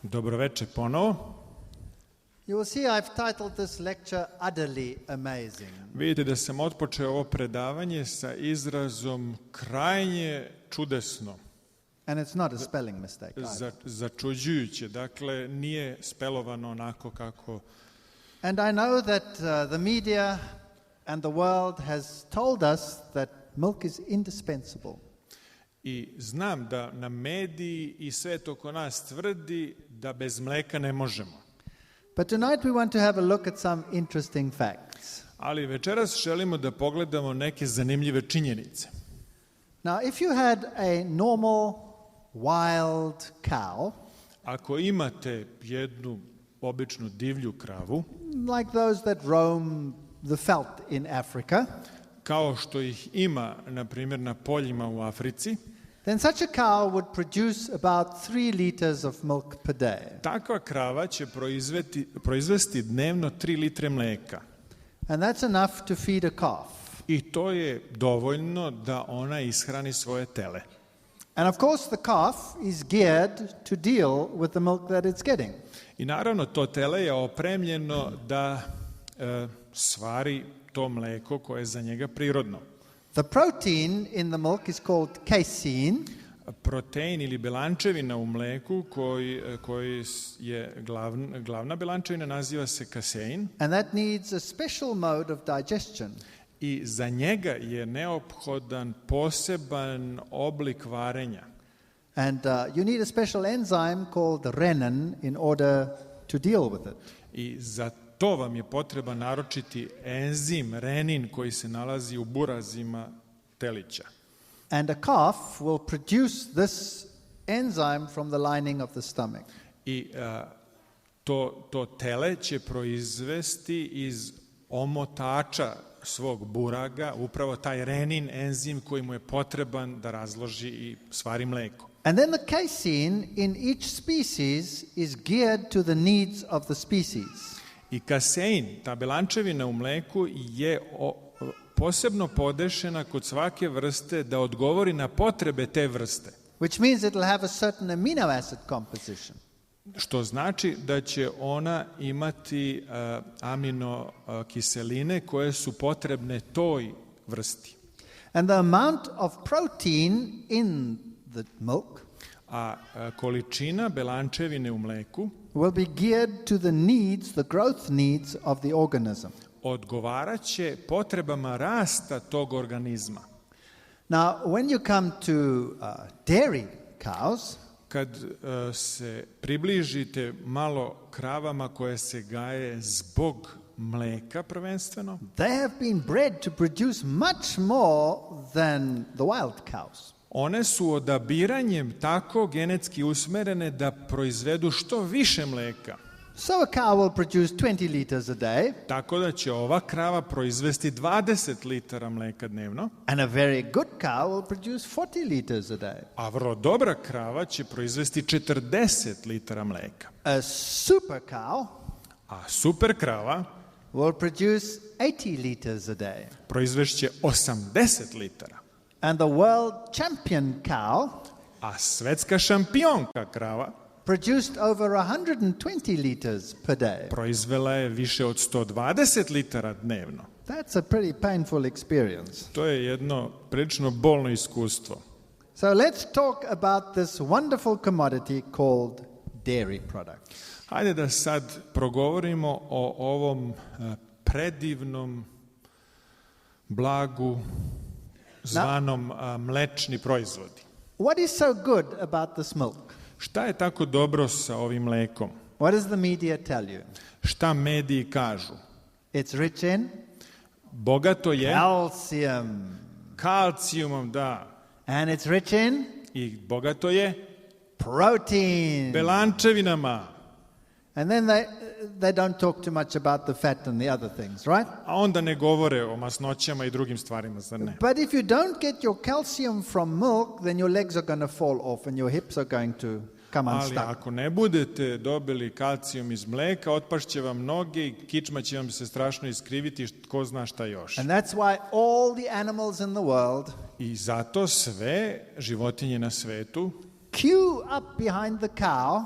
Dobroveče ponovo. You will see I've titled this lecture Utterly Amazing. Vidite da sam otpočeo ovo predavanje sa izrazom krajnje čudesno. And it's not a spelling mistake. Začuđujuće, dakle nije spelovano onako kako... And I know that the media and the world has told us that milk is indispensable. I znam da na mediji i svet oko nas tvrdi da bez mleka ne možemo. But tonight we want to have a look at some interesting facts. Ali večeras želimo da pogledamo neke zanimljive činjenice. Now, if you had a normal wild cow, ako imate jednu običnu divlju kravu, like those that roam the veldt in Africa, kao što ih ima, na primjer, na poljima u Africi, then such a cow would produce about 3 liters of milk per day. takva krava će proizvesti dnevno 3 litre mleka. And that's enough to feed a calf. I to je dovoljno da ona ishrani svoje tele. And of course the calf is geared to deal with the milk that it's getting. I naravno to tele je opremljeno da stvari to mleko koje je za njega prirodno. The protein in the milk is called casein. Protein ili belančevina u mleku koji je glavna belančevina naziva se kasein. And that needs a special mode of digestion. I za njega je neophodan poseban oblik varenja. And you need a special enzyme called renin in order to deal with it. I za to vam je potreban naročiti enzim renin koji se nalazi u burazima telića. And a calf will produce this enzyme from the lining of the stomach. I to tele će proizvesti iz omotača svog buraga upravo taj renin enzim koji mu je potreban da razloži i stvari mleko. And then the casein in each species is geared to the needs of the species. I kasein, ta belančevina u mleku, je posebno podešena kod svake vrste da odgovori na potrebe te vrste. Which means it will have a certain amino acid composition. Što znači da će ona imati aminokiseline koje su potrebne toj vrsti. And the amount of protein in the milk a količina belančevine u mleku will be geared to the needs, the growth needs of the organism. odgovaraće potrebama rasta tog organizma. Now, when you come to dairy cows, kad se približite malo kravama koje se gaje zbog mleka prvenstveno, they have been bred to produce much more than the wild cows. one su odabiranjem tako genetski usmerene da proizvedu što više mleka. So a cow will produce 20 liters a day. Tako da će ova krava proizvesti 20 litara mleka dnevno. And a very good cow will produce 40 liters a day. A vrlo dobra krava će proizvesti 40 litara mleka. A super cow A super krava will produce 80 liters a day. proizvešće 80 litara. And the world champion cow A svetska šampionka krava produced over 120 liters per day. proizvela je više od 120 litara dnevno. That's a pretty painful experience. To je jedno prilično bolno iskustvo. So let's talk about this wonderful commodity called dairy products. Hajde da sad progovorimo o ovom predivnom blagu zvanom mlečni proizvodi. What is so good about this milk? Šta je tako dobro sa ovim mlekom? What does the media tell you? Šta mediji kažu? It's rich in Bogato je calcium. kalcijumom, da. And it's rich in I bogato je protein. belančevinama. And then they don't talk too much about the fat and the other things, right? A onda ne govore o masnoćama i drugim stvarima, zar ne? But if you don't get your calcium from milk, then your legs are going to fall off and your hips are going to come Ali unstuck. ako ne budete dobili kalcijum iz mleka, otpašće vam noge i kičma će vam se strašno iskriviti, ko zna šta još. And that's why all the animals in the world I zato sve životinje na svetu queue up behind the cow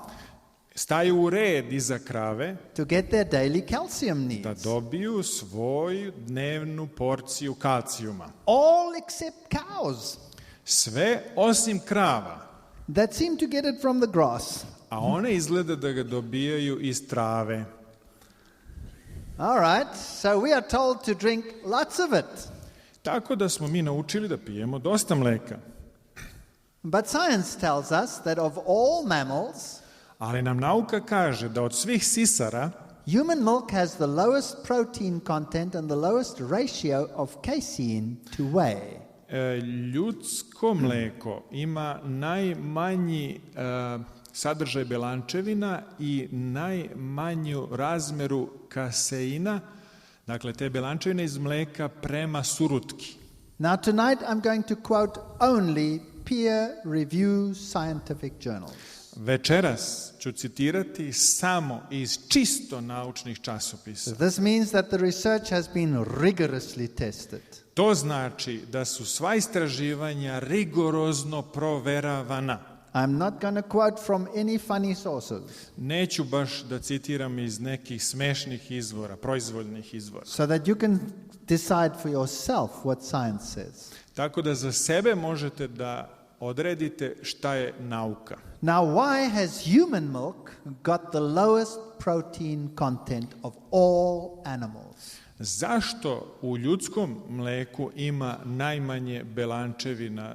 staju u red iza krave to get their daily calcium da needs. dobiju svoju dnevnu porciju kalcijuma. All except cows Sve osim krava, that seem to get it from the grass. a one izgleda da ga dobijaju iz trave. All right, so we are told to drink lots of it. Tako da smo mi naučili da pijemo dosta mleka. But science tells us that of all mammals, Ali nam nauka kaže da od svih sisara human milk has the lowest protein content and the lowest ratio of casein to whey. Ljudsko mleko ima najmanji sadržaj belančevina i najmanju razmeru kaseina, dakle te belančevine iz mleka prema surutki. Now tonight I'm going to quote only peer-reviewed scientific journals. Večeras ću citirati samo iz čisto naučnih časopisa. This means that the research has been rigorously tested. To znači da su sva istraživanja rigorozno proveravana. I'm not going to quote from any funny sources. Neću baš da citiram iz nekih smešnih izvora, proizvoljnih izvora. So that you can decide for yourself what science says. Tako da za sebe možete da odredite šta je nauka. Now, why has human milk got the lowest protein content of all animals? Zašto u ljudskom mleku ima najmanje belančevina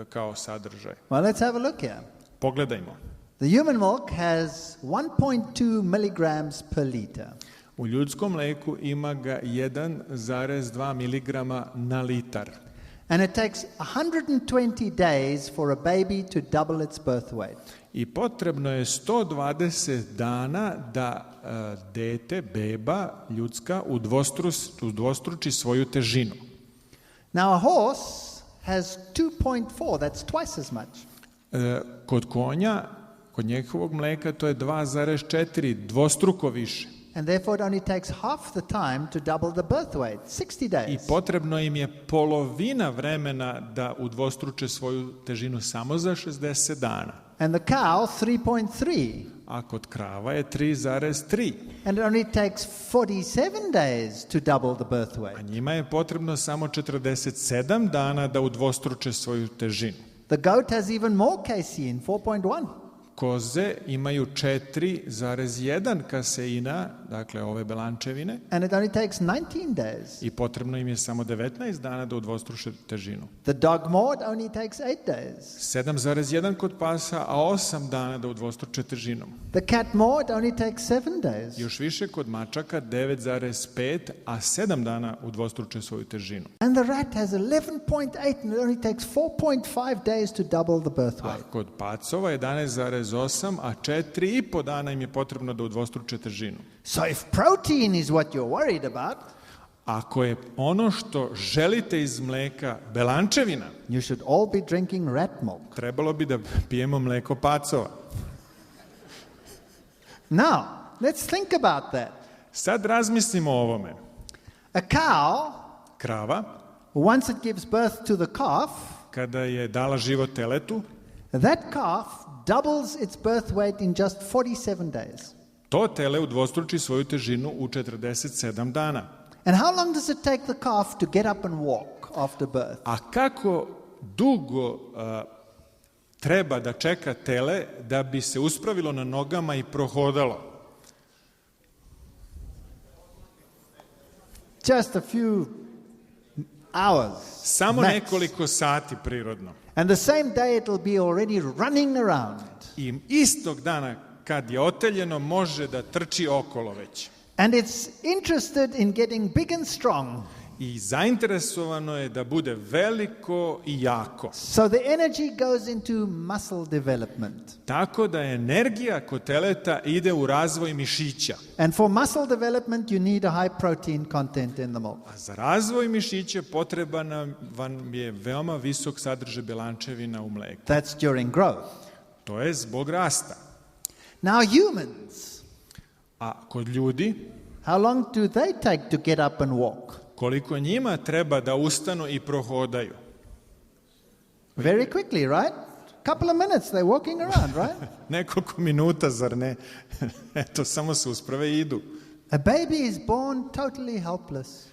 kao sadržaj? Well, let's have a look here. Pogledajmo. The human milk has 1.2 milligrams per liter. U ljudskom mleku ima ga 1,2 miligrama na litar. And it takes 120 days for a baby to double its birth weight. I potrebno je 120 dana da dete, beba, ljudska, udvostruči svoju težinu. Now a horse has 2.4, that's twice as much. Kod konja, kod njegovog mleka, to je 2,4, dvostruko više. And therefore it only takes half the time to double the birth weight, 60 I days. potrebno im je polovina vremena da udvostruče svoju težinu samo za 60 dana. And the cow, 3.3. A kod krava je 3,3. And it only takes 47 days to double the birth A weight. njima je potrebno samo 47 dana da udvostruče svoju težinu. The goat has even more casein, 4.1. Koze imaju 4,1 kaseina, dakle ove belančevine, And it only takes 19 days. i potrebno im je samo 19 dana da udvostruče težinu. The dog mort only takes 8 days. 7,1 kod pasa, a 8 dana da udvostruče težinu. The cat mort only takes 7 days. Još više kod mačaka 9,5, a 7 dana udvostruče svoju težinu. And the rat has 11.8 and it only takes 4.5 days to double the birth A weight. kod pacova 11,8, a 4,5 dana im je potrebno da udvostruče težinu. So if protein is what you're worried about, Ako je ono što želite iz mleka belančevina, you should all be drinking rat milk. trebalo bi da pijemo mleko pacova. Now, let's think about that. Sad razmislimo o ovome. A cow, Krava, once it gives birth to the calf, kada je dala život teletu, that calf doubles its birth weight in just 47 days. to tele udvostruči svoju težinu u 47 dana. And how long does it take the calf to get up and walk after birth? A kako dugo treba da čeka tele da bi se uspravilo na nogama i prohodalo? Just a few hours. Samo max. nekoliko sati prirodno. And the same day it will be already running around. I istog dana kad je oteljeno može da trči okolo već. And it's interested in getting big and strong. I zainteresovano je da bude veliko i jako. So the energy goes into muscle development. Tako da energija kod teleta ide u razvoj mišića. And for muscle development you need a high protein content in the milk. A za razvoj mišića potreban vam je veoma visok sadržaj belančevina u mleku. That's during growth. To je zbog rasta. Now humans, A kod ljudi, how long do they take to get up and walk? koliko njima treba da ustanu i prohodaju? Very quickly, right? Couple of minutes, they're walking around, right? Nekoliko minuta, zar ne? Eto, samo se usprave i idu. A baby is born totally helpless.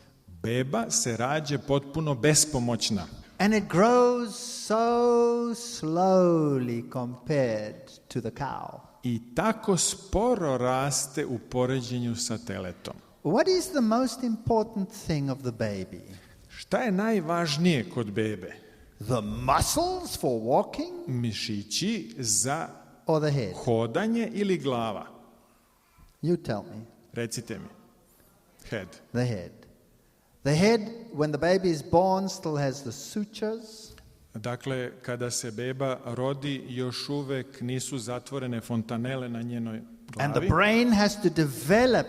Beba se rađa potpuno bespomoćna. And it grows so slowly compared to the cow. I tako sporo raste u poređenju sa teletom. What is the most important thing of the baby? Šta je najvažnije kod bebe? The muscles for walking Mišići za or the head? hodanje ili glava? You tell me. Recite mi. Head. The head. The head, when the baby is born, still has the sutures. Dakle, kada se beba rodi, još uvek nisu zatvorene fontanele na njenoj And the glavi. brain has to develop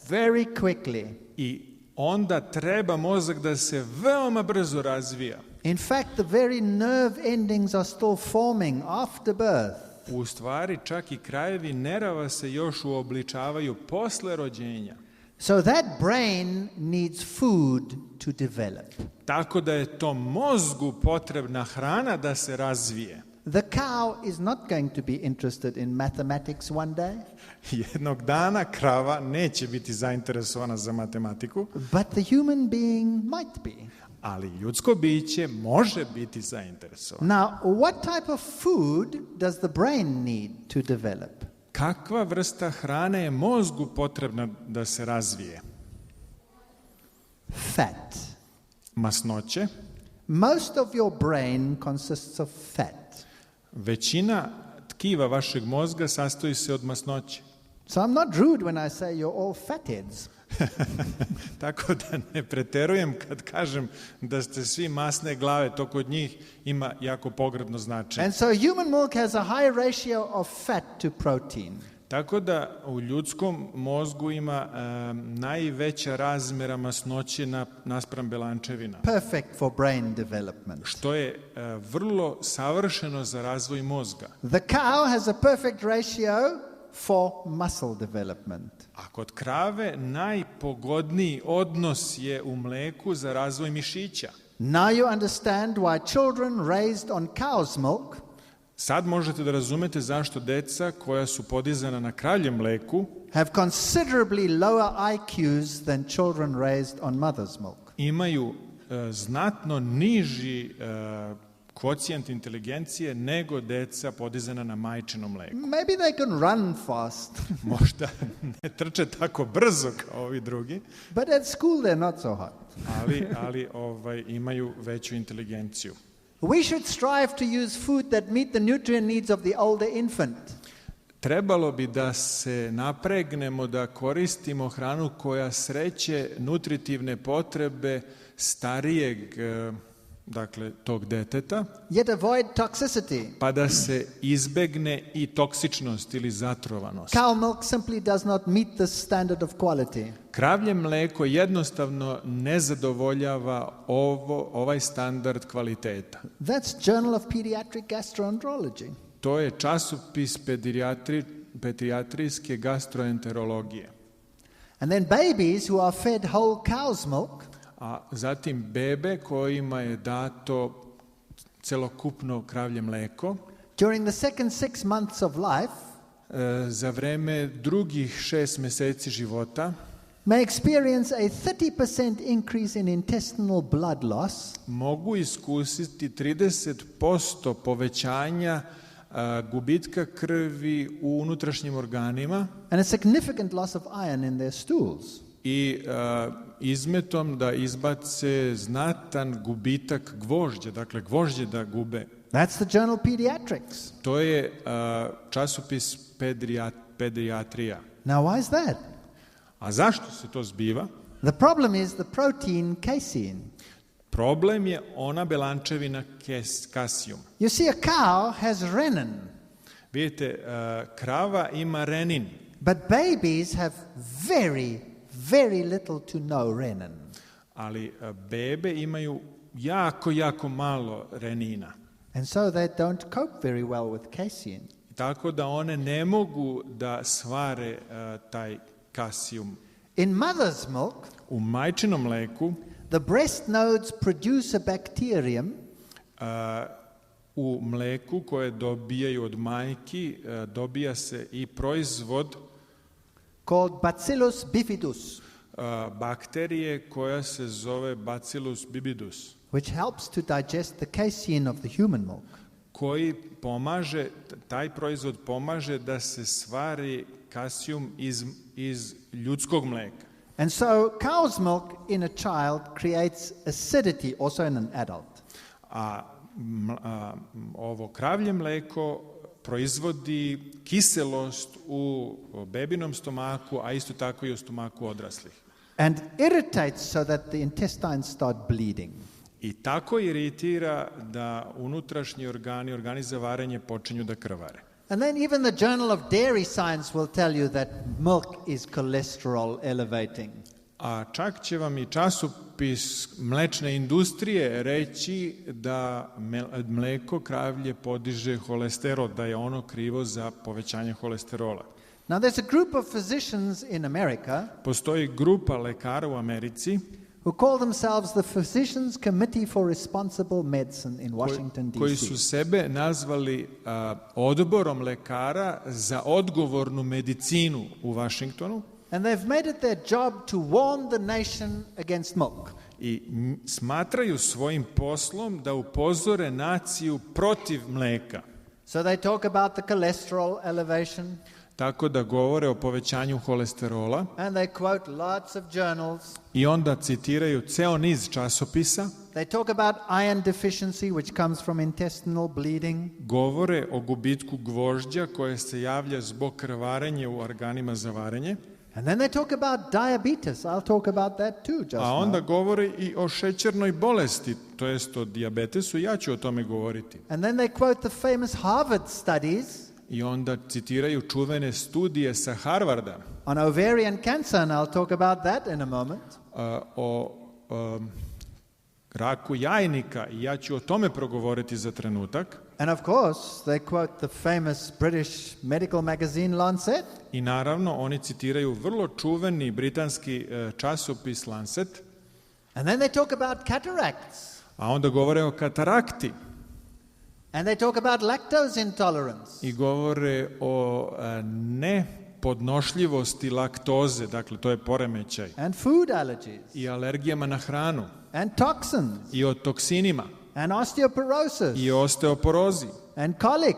very quickly. I onda treba mozak da se veoma brzo razvija. In fact, the very nerve endings are still forming after birth. U stvari, čak i krajevi nerava se još uobličavaju posle rođenja. So that brain needs food to develop. Tako da je tom mozgu potrebna hrana da se razvije. The cow is not going to be interested in mathematics one day, Jednog dana krava neće biti zainteresovana za matematiku, but the human being might be. ali ljudsko biće može biti zainteresovano. Now, what type of food does the brain need to develop? Kakva vrsta hrane je mozgu potrebna da se razvije? Fat. Masnoće. Most of your brain consists of fat. Većina tkiva vašeg mozga sastoji se od masnoće. So I'm not rude when I say you're all fatheads. Tako da ne preterujem kad kažem da ste svi masne glave, to kod njih ima jako pogrdno značenje. And so human milk has a high ratio of fat to protein. Tako da u ljudskom mozgu ima najveća razmjera masnoće naspram belančevina. Perfect for brain development. Što je vrlo savršeno za razvoj mozga. The cow has a perfect ratio for muscle development. A kod krave najpogodniji odnos je u mleku za razvoj mišića. Now you understand why children raised on cow's milk Sad možete da razumete zašto deca koja su podizana na kravljem mleku have considerably lower IQs than children raised on mother's milk. imaju znatno niži kvocijent inteligencije nego deca podizana na majčinom mleku. Maybe they can run fast, Možda ne trče tako brzo kao ovi drugi, but at school they're not so hot. ali imaju veću inteligenciju. We should strive to use food that meet the nutrient needs of the older infant. Trebalo bi da se napregnemo da koristimo hranu koja sreće nutritivne potrebe starijeg, dakle, tog deteta, Yet avoid toxicity. pa da se izbegne i toksičnost ili zatrovanost. Cow milk simply does not meet the standard of quality. Kravlje mleko jednostavno ne zadovoljava ovaj standard kvaliteta. That's Journal of Pediatric Gastroenterology. To je časopis pedijatrijske gastroenterologije. And then babies who are fed whole cow's milk A zatim bebe kojima je dato celokupno kravlje mleko, during the second 6 months of life za vreme drugih 6 meseci života may experience a 30% increase in intestinal blood loss mogu iskusiti 30% povećanja gubitka krvi u unutrašnjim organima and a significant loss of iron in their stools. i izmetom da izbace znatan gubitak gvožđa, dakle gvožđe da gube. That's the journal Pediatrics. To je časopis pedijatrija. Now, why is that? A zašto se to zbiva? The problem is the protein casein. Problem je ona belančevina kasijum. You see, a cow has renin, Vidite, krava ima renin, but babies have very, very little to no renin. ali bebe imaju jako malo renina. And so they don't cope very well with casein. Tako da one ne mogu da svare taj kasijum. In mother's milk, U majčinom mleku the breast nodes produce a bacterium u mleku koje dobijaju od majki dobija se i proizvod called Bacillus bifidus, bakterije koja se zove Bacillus bifidus, which helps to digest the casein of the human milk. koji pomaže, taj proizvod pomaže da se stvari kasijum iz ljudskog mleka. And so cow's milk in a child creates acidity also in an adult. Ovo kravlje mleko proizvodi kiselost u bebinom stomaku, a isto tako i u stomaku odraslih. And irritates so that the intestines start bleeding. I tako iritira da unutrašnji organi za varenje počinju da krvare. And then even the Journal of Dairy Science will tell you that milk is cholesterol elevating. A čak će vam i časopis mlečne industrije reći da mleko kravlje podiže holesterol, da je ono krivo za povećanje holesterola. Now there's a group of physicians in America Postoji grupa lekara u Americi who call themselves the Physicians Committee for Responsible Medicine in Washington, D.C. koji su sebe nazvali odborom lekara za odgovornu medicinu u Vašingtonu. And they've made it their job to warn the nation against milk. I smatraju svojim poslom da upozore naciju protiv mleka. So they talk about the cholesterol elevation. Tako da govore o povećanju holesterola. And they quote lots of journals. I onda citiraju ceo niz časopisa. They talk about iron deficiency which comes from intestinal bleeding. Govore o gubitku gvožđa koje se javlja zbog krvarenja u organima za varenje. And then they talk about diabetes. I'll talk about that too just A onda now. govore i o šećernoj bolesti, to jest o dijabetesu, ja ću o tome govoriti. And then they quote the famous Harvard studies I onda citiraju čuvene studije sa Harvarda on ovarian cancer, and I'll talk about that in a moment. O raku jajnika, i ja ću o tome progovoriti za trenutak. And of course, they quote the famous British medical magazine Lancet. I naravno, oni citiraju vrlo čuveni britanski časopis Lancet. And then they talk about cataracts. A onda govore o katarakti. And they talk about lactose intolerance. I govore o nepodnošljivosti laktoze, dakle to je poremećaj. And food allergies. I alergijama na hranu. And toxins. I o toksinima. And osteoporosis. I o osteoporozi. And colic.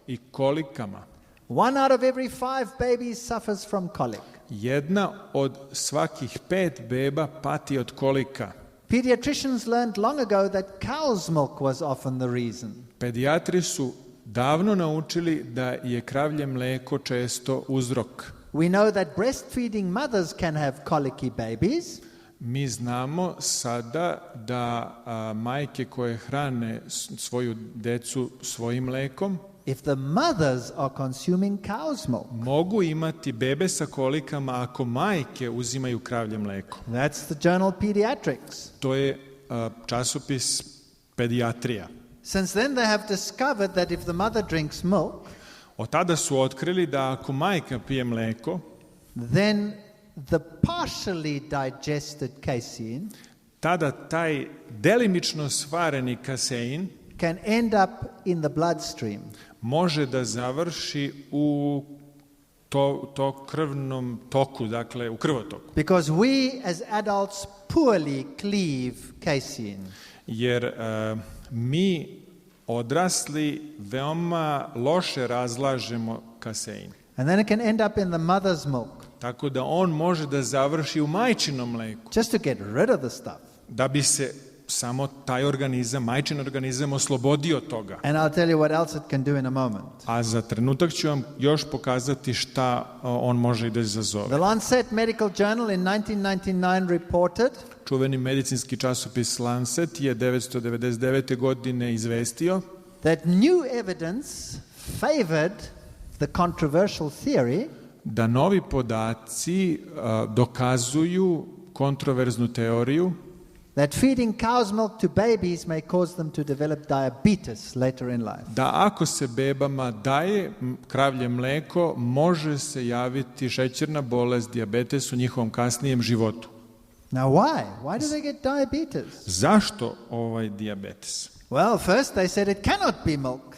I kolikama. 1 out of every 5 babies suffers from colic. Jedna od svakih 5 beba pati od kolika. Pediatricians learned long ago that cow's milk was often the reason. Pedijatri su davno naučili da je kravlje mleko često uzrok. We know that breastfeeding mothers can have colicky babies. Mi znamo sada da majke koje hrane svoju decu svojim mlekom if the mothers are consuming cow's milk. Mogu imati bebe sa kolikama ako majke uzimaju kravlje mleko. That's the journal Pediatrics. To je časopis Pediatrija. Since then they have discovered that if the mother drinks milk, od tada su otkrili da ako majka pije mleko, then the partially digested casein, tada taj delimično svareni kasein can end up in the bloodstream. Može da završi u to krvnom toku, dakle u krvotoku. Because we as adults poorly cleave casein. Jer mi odrasli veoma loše razlažemo kasein. And then it can end up in the mother's milk. Tako da on može da završi u majčinom mleku. Just to get rid of the stuff. Da bi se samo taj organizam, majčin organizam oslobodio toga. And I'll tell you what else it can do in a moment. A za trenutak ću vam još pokazati šta on može i da izazove. The Lancet Medical Journal in 1999 reported čuveni medicinski časopis Lancet je 1999. godine izvestio that new evidence favored the controversial theory da novi podaci dokazuju kontroverznu teoriju that feeding cow's milk to babies may cause them to develop diabetes later in life. Da ako se bebama daje kravlje mleko, može se javiti šećerna bolest, dijabetes u njihovom kasnijem životu. Now why? Why do they get diabetes? Zašto dijabetes? Well, first they said it cannot be milk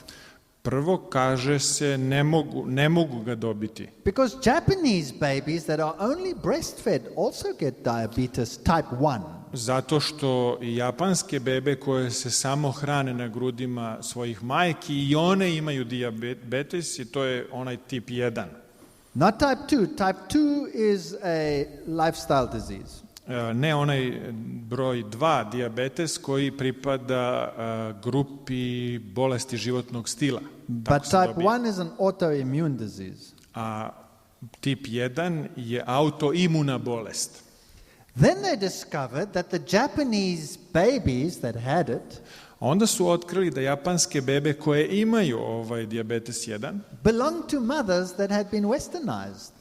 Prvo kaže se ne mogu ga dobiti. because Japanese babies that are only breastfed also get diabetes type 1. Zato što i japanske bebe koje se samo hrane na grudima svojih majki i one imaju dijabetes i to je onaj tip 1. Not type 2. Type 2 is a lifestyle disease. Ne onaj broj 2 dijabetes koji pripada grupi bolesti životnog stila. But type 1 is an autoimmune disease. A tip 1 je autoimuna bolest. Then they discovered that the Japanese babies that had it Onda su otkrili da japanske bebe koje imaju dijabetes 1 belonged to mothers that had been westernized.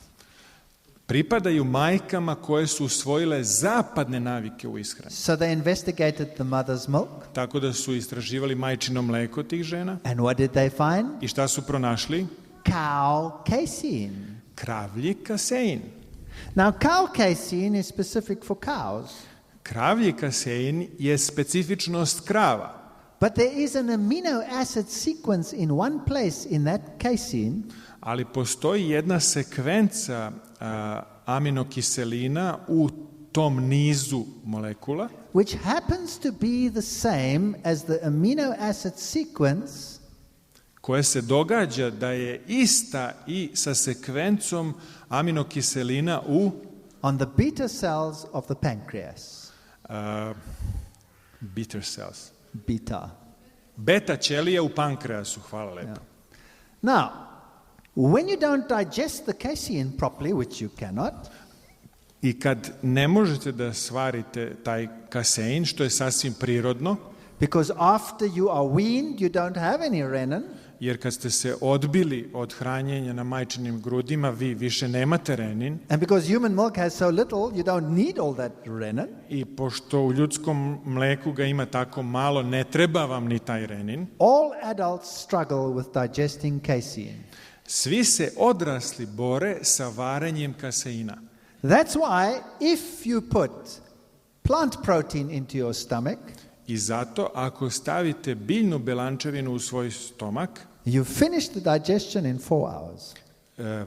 pripadaju majkama koje su usvojile zapadne navike u ishrani. So they investigated the mother's milk. Tako da su istraživali majčino mleko tih žena. And what did they find? I šta su pronašli? Cow casein. Kravlji kasein. Now, cow casein is specific for cows. Kravlji kasein je specifičnost krava. But there is an amino acid sequence in one place in that casein Ali postoji jedna sekvenca aminokiselina u tom nizu molekula which happens to be the same as the amino acid sequence koja se događa da je ista i sa sekvencom aminokiselina on the beta cells of the pancreas. bitter cells. Beta ćelija u pankreasu, hvala lepo. Now, when you don't digest the casein properly, which you cannot, I kad ne možete da svarite taj kasein, što je sasvim prirodno, because after you are weaned, you don't have any renin, jer kad ste se odbili od hranjenja na majčinim grudima, vi više nemate renin. and because human milk has so little, you don't need all that renin. I pošto u ljudskom mleku ga ima tako malo, ne treba vam ni taj renin. All adults struggle with digesting casein. Svi se odrasli bore sa varenjem kaseina. That's why if you put plant protein into your stomach, I zato ako stavite biljnu belančevinu u svoj stomak, you finish the digestion in 4 hours.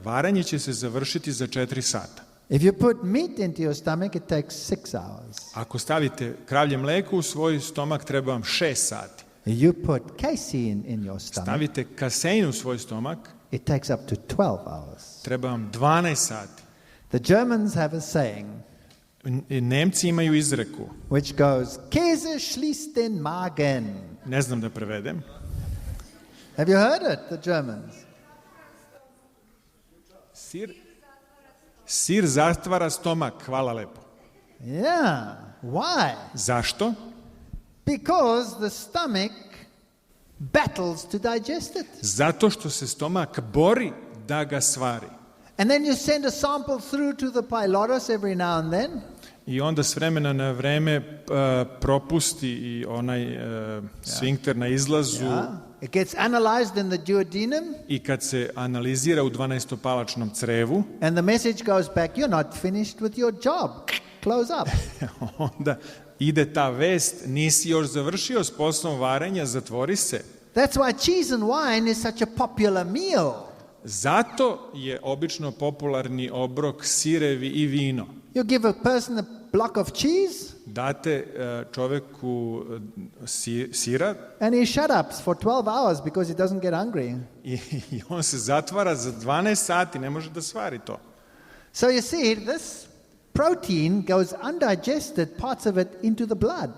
Varenje će se završiti za 4 sata. If you put meat into your stomach, it takes 6 hours. Ako stavite kravlje mleko u svoj stomak, treba vam 6 sati. You put casein in your stomach, Stavite kasein u svoj stomak, it takes up to 12 hours. treba vam 12 sati. The Germans have a saying Nemci imaju izreku, which goes, Käse schließt den Magen. ne znam da prevedem. Have you heard it, the Germans? Sir zatvara stomak, hvala lepo. Yeah. Why? Zašto? Because the stomach battles to digest it. Zato što se stomak bori da ga svari. And then you send a sample through to the pylorus every now and then. I onda s vremena na vreme propusti i onaj sfinkter na izlazu. Yeah. It gets analyzed in the duodenum. I kad se analizira u 12-palačnom crevu, And the message goes back, you're not finished with your job. Close up. onda ide ta vest, nisi još završio s poslom varenja, zatvori se. That's why cheese and wine is such a popular meal. Zato je obično popularni obrok sirevi i vino. You give a person a block of cheese, Date čoveku sira and he shut up for 12 hours because he doesn't get hungry. i on se zatvara za 12 sati, ne može da svari to. So you see, this protein goes undigested, parts of it, into the blood.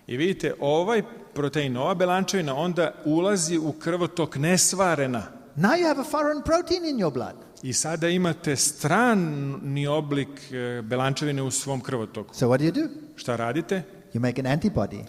I vidite, ovaj protein, ova belančevina onda ulazi u krvotok nesvarena. Now you have a foreign protein in your blood. I sada imate strani oblik belančevine u svom krvotoku. So what do? Šta radite? You make an antibody.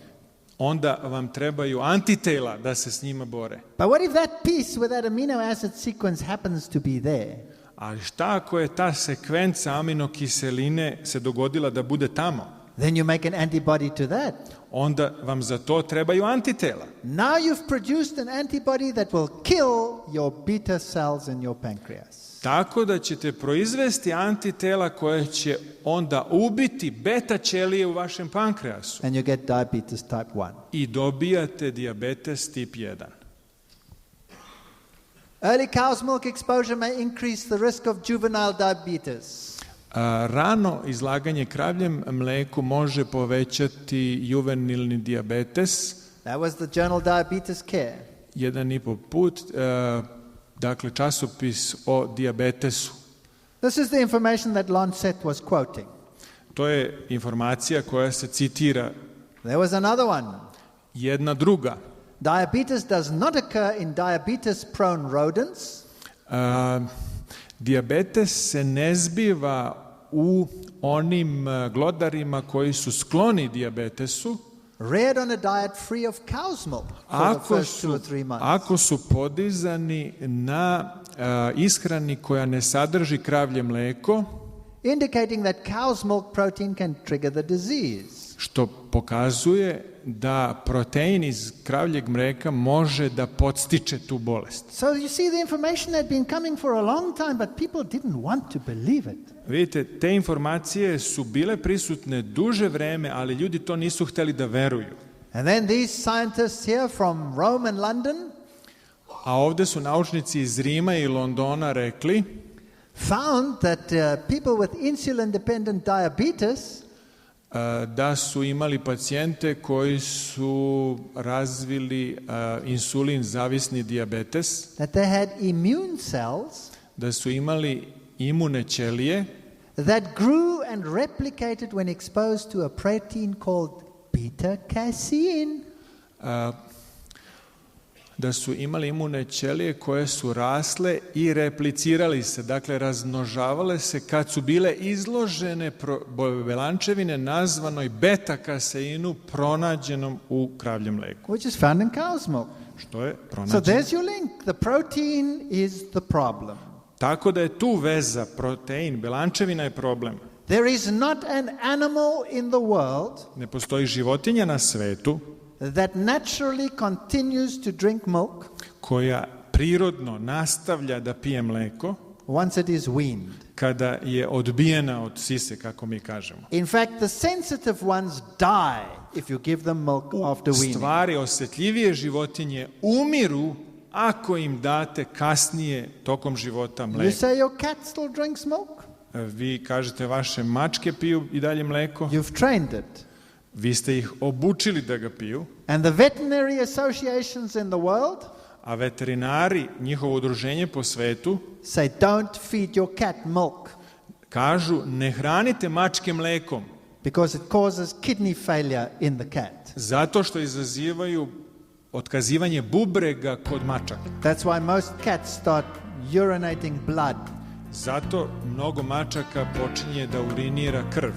Onda vam trebaju antitela da se s njima bore. But what if that piece with that amino acid sequence happens to be there? Ali šta ako je ta sekvenca aminokiseline se dogodila da bude tamo? then you make an antibody to that. onda vam za to trebaju antitela. Now you've produced an antibody that will kill your beta cells in your pancreas. Tako da ćete proizvesti antitela koje će onda ubiti beta ćelije u vašem pankreasu. And you get diabetes type 1. I dobijate dijabetes tip 1. Early cow's milk exposure may increase the risk of juvenile diabetes. Rano izlaganje kravljem mleku može povećati juvenilni dijabetes. That was the journal Diabetes Care. 1,5 put, dakle časopis o dijabetesu. This is the information that Lancet was quoting. To je informacija koja se citira. There was another one. Jedna druga. Diabetes does not occur in diabetes-prone rodents. Dijabetes se ne zbiva u onim glodarima koji su skloni dijabetesu. Reared on a diet free of cow's milk for the first 2 or 3 months. Ako su podizani na ishrani koja ne sadrži kravlje mleko, indicating that cow's milk protein can trigger the disease. Što pokazuje da protein iz kravljeg mlijeka može da podstiče tu bolest. So you see, the information had been coming for a long time, but people didn't want to believe it. Vidite, te informacije su bile prisutne duže vreme, ali ljudi to nisu htjeli da veruju. And then these scientists here from Rome and London, a ovdje su naučnici iz Rima i Londona rekli, found that people with insulin-dependent diabetes da su imali pacijente koji su razvili insulin zavisni dijabetes, that they had immune cells da su imali imune ćelije that grew and replicated when exposed to a protein called beta-casein. Da su imali imune ćelije koje su rasle i replicirali se, dakle razmnožavale se kad su bile izložene belančevine nazvanoj beta-kaseinu pronađenom u kravljem mleku. Which is found in cow's milk. Što je So pronađeno. there's your link. The protein is the problem. Tako da je tu veza, protein, belančevina je problem. There is not an animal in the world Ne postoji životinja na svetu that naturally continues to drink milk koja prirodno nastavlja da pije mleko once it is weaned. kada je odbijena od sise, kako mi kažemo. In fact, the sensitive ones die if you give them milk after weaning. Stvari osjetljivije životinje umiru ako im date kasnije tokom života You mleko. say your cat still drinks milk? Vi kažete vaše mačke piju i dalje mleko, You've trained it. vi ste ih obučili da ga piju, And the veterinary associations in the world a veterinari, njihovo udruženje po svetu, say don't feed your cat milk kažu ne hranite mačke mlekom because it causes kidney failure in the cat. zato što izazivaju otkazivanje bubrega kod mačaka. That's why most cats start urinating blood. Zato mnogo mačaka počinje da urinira krv.